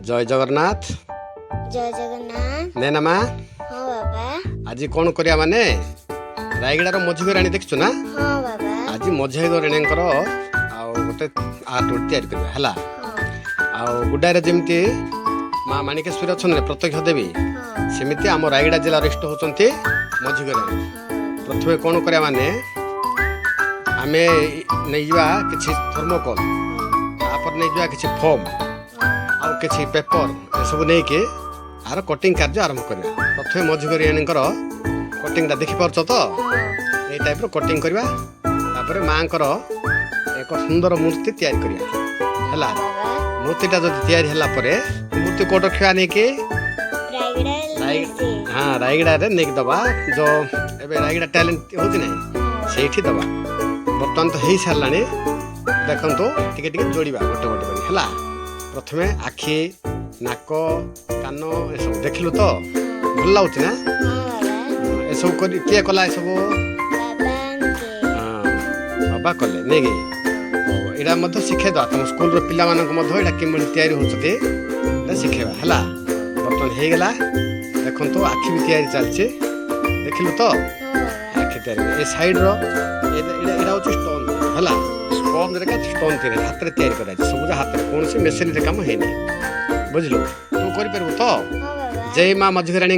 जय जगन्नाथ जय जगन्नाथ। ने नमा हाँ बाबा। आज कौन करिया माने रायगड़ार मझी राणी देखछु ना। हाँ बाबा। आज मझी राणींकर आउ गोटे आर्ट तैयारी करबा हला। हाँ आउ गुड्डारे जेमती माँ माणिकेश्वरी अछन प्रत्यक्ष देवी हाँ सेमिति आम रायगड़ा जिल्लार इष्ट होचंती मझी राणी। प्रथमे कौन करिया माने आमे नै जवा किछि थर्मोकोल तापर नै जवा किछि फोम आउ किछि पेपर ए सब नै के आर कटिंग कार्य आरंभ करबा। प्रथमे मझी राणींकर कटिंगटा देखि पारछ तो ए टाइप रो कटिंग करबा। तापर मांकर एक सुंदर मूर्ति तैयारी करिया हला। मूर्तिटा जदि तैयारी हला परे मूर्ति कोड रखिया नै के हाँ रायगड़ा रे नेक दबा जो एबे रायगड़ा टैलेंट होती नै सेठी दबा। बर्तमान तो हेई सारलानी देखंतु टिके टिके जोड़ीबा गोटे गोटे करी हला। प्रथमे आखि नाक कान ए सब देखलु तो भल लाउछ ना। ए सब करी के कला ए सब बाबा कले नै गे एडा मध्य शिखे दो तुम स्कूल रो पिला मानक मध्य एडा केमन तैयारी होचते एडा शिखेबा हला। बर्तमान हे गेला देखंतु आखि भी तैयारी चलছে देखलु तो आखि तैयारी ए साइड रो एडा होछ स्टोन हला। स्टोन रे का स्टोन थिरे हाथ रे तैयारी करा छै सब हाथ रे कोन से मशीन रे काम हे नै बुझलु तू करि परबो तो। जय मां मझी रानी।